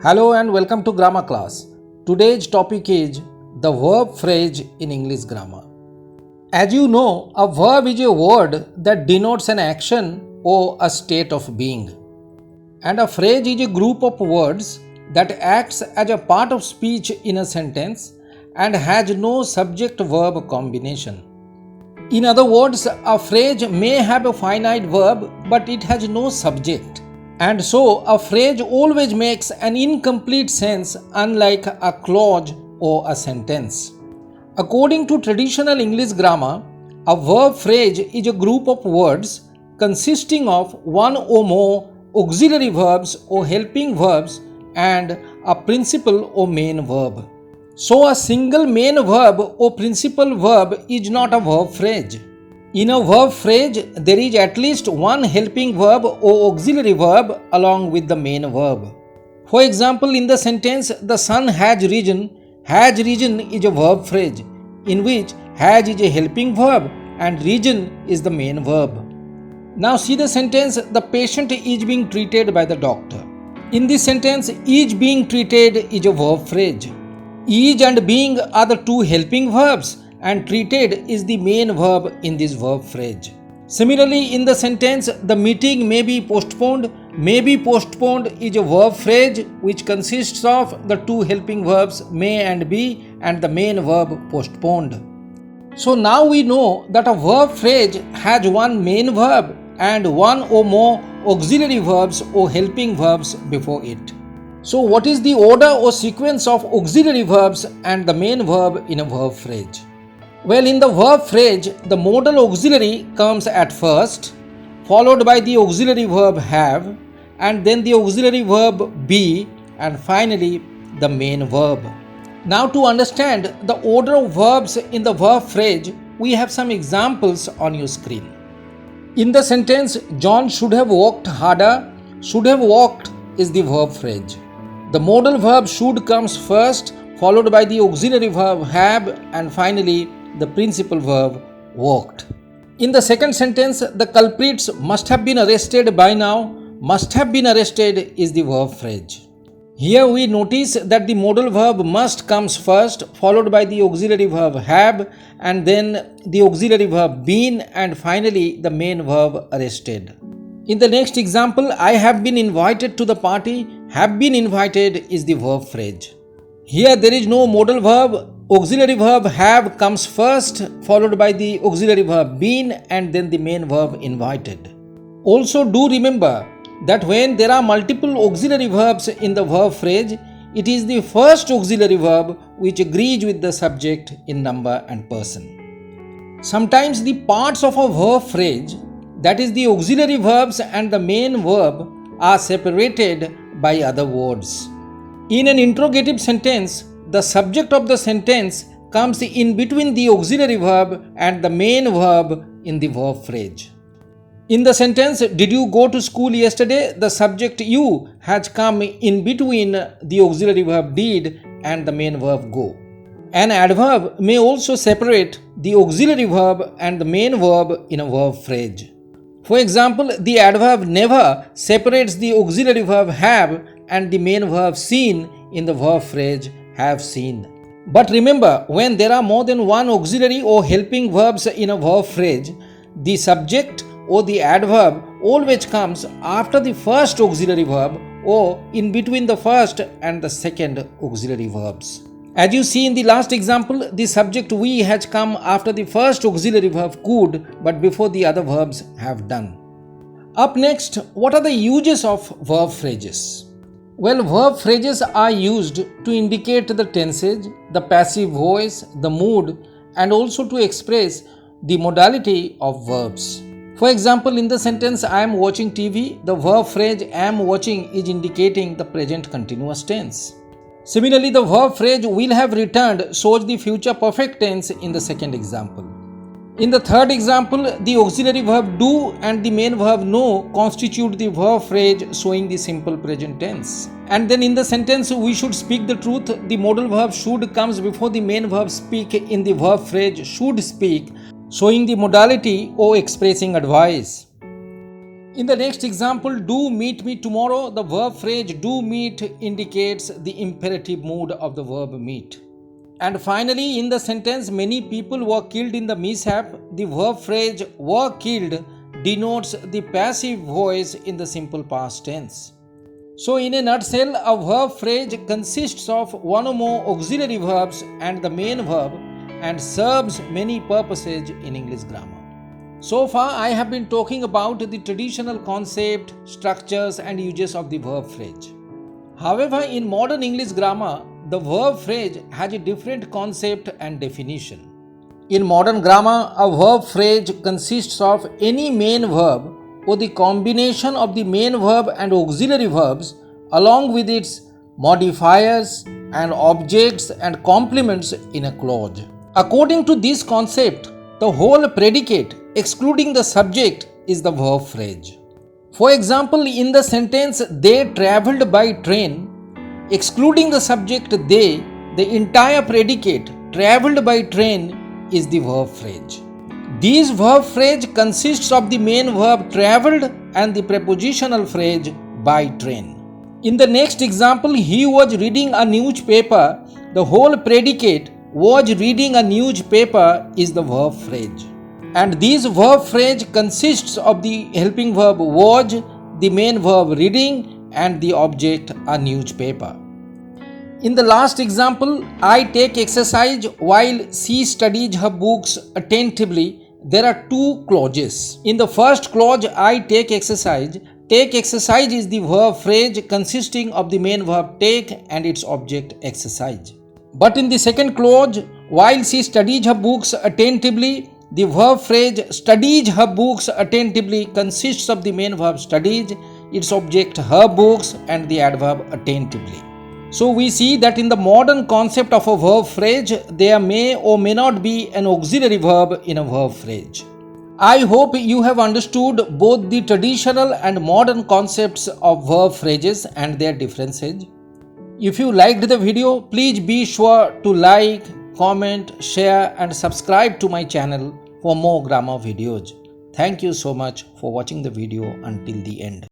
Hello and welcome to grammar class. Today's topic is the verb phrase in English grammar. As you know, a verb is a word that denotes an action or a state of being. And a phrase is a group of words that acts as a part of speech in a sentence and has no subject-verb combination. In other words, a phrase may have a finite verb but it has no subject. And so, a phrase always makes an incomplete sense unlike a clause or a sentence. According to traditional English grammar, a verb phrase is a group of words consisting of one or more auxiliary verbs or helping verbs and a principal or main verb. So, a single main verb or principal verb is not a verb phrase. In a verb phrase, there is at least one helping verb or auxiliary verb along with the main verb. For example, in the sentence, the sun has risen is a verb phrase in which has is a helping verb and risen is the main verb. Now see the sentence, the patient is being treated by the doctor. In this sentence, is being treated is a verb phrase. Is and being are the two helping verbs and treated is the main verb in this verb phrase. Similarly, in the sentence, the meeting may be postponed is a verb phrase which consists of the two helping verbs may and be and the main verb postponed. So now we know that a verb phrase has one main verb and one or more auxiliary verbs or helping verbs before it. So what is the order or sequence of auxiliary verbs and the main verb in a verb phrase? Well, in the verb phrase, the modal auxiliary comes at first, followed by the auxiliary verb have, and then the auxiliary verb be, and finally the main verb. Now to understand the order of verbs in the verb phrase, we have some examples on your screen. In the sentence, John should have worked harder, should have walked is the verb phrase. The modal verb should comes first, followed by the auxiliary verb have, and finally the principal verb walked. In the second sentence, the culprits must have been arrested by now. Must have been arrested is the verb phrase. Here we notice that the modal verb must comes first, followed by the auxiliary verb have, and then the auxiliary verb been, and finally the main verb arrested. In the next example, I have been invited to the party. Have been invited is the verb phrase. Here there is no modal verb. Auxiliary verb have comes first, followed by the auxiliary verb been and then the main verb invited. Also do remember that when there are multiple auxiliary verbs in the verb phrase, it is the first auxiliary verb which agrees with the subject in number and person. Sometimes the parts of a verb phrase, that is the auxiliary verbs and the main verb, are separated by other words. In an interrogative sentence, the subject of the sentence comes in between the auxiliary verb and the main verb in the verb phrase. In the sentence, did you go to school yesterday? The subject you has come in between the auxiliary verb did and the main verb go. An adverb may also separate the auxiliary verb and the main verb in a verb phrase. For example, the adverb never separates the auxiliary verb have and the main verb seen in the verb phrase have seen. But remember, when there are more than one auxiliary or helping verbs in a verb phrase, the subject or the adverb always comes after the first auxiliary verb or in between the first and the second auxiliary verbs. As you see in the last example, the subject we has come after the first auxiliary verb could but before the other verbs have done. Up next, what are the uses of verb phrases? Well, verb phrases are used to indicate the tenses, the passive voice, the mood, and also to express the modality of verbs. For example, in the sentence I am watching TV, the verb phrase am watching is indicating the present continuous tense. Similarly, the verb phrase will have returned shows the future perfect tense in the second example. In the third example, the auxiliary verb do and the main verb no constitute the verb phrase showing the simple present tense. And then in the sentence, we should speak the truth, the modal verb should comes before the main verb speak in the verb phrase should speak, showing the modality or expressing advice. In the next example, do meet me tomorrow, the verb phrase do meet indicates the imperative mood of the verb meet. And finally, in the sentence, many people were killed in the mishap, the verb phrase were killed denotes the passive voice in the simple past tense. So, in a nutshell, a verb phrase consists of one or more auxiliary verbs and the main verb and serves many purposes in English grammar. So far, I have been talking about the traditional concept, structures, and uses of the verb phrase. However, in modern English grammar, the verb phrase has a different concept and definition. In modern grammar, a verb phrase consists of any main verb or the combination of the main verb and auxiliary verbs along with its modifiers and objects and complements in a clause. According to this concept, the whole predicate, excluding the subject, is the verb phrase. For example, in the sentence, they travelled by train, excluding the subject they, the entire predicate, travelled by train, is the verb phrase. This verb phrase consists of the main verb travelled and the prepositional phrase by train. In the next example, he was reading a newspaper, the whole predicate was reading a newspaper is the verb phrase. And this verb phrase consists of the helping verb was, the main verb reading, and the object a newspaper. In the last example, I take exercise while she studies her books attentively. There are two clauses. In the first clause, I take exercise is the verb phrase consisting of the main verb take and its object exercise. But in the second clause, while she studies her books attentively, the verb phrase studies her books attentively consists of the main verb studies, its object her books, and the adverb attentively. So we see that in the modern concept of a verb phrase, there may or may not be an auxiliary verb in a verb phrase. I hope you have understood both the traditional and modern concepts of verb phrases and their differences. If you liked the video, please be sure to like, comment, share and subscribe to my channel for more grammar videos. Thank you so much for watching the video until the end.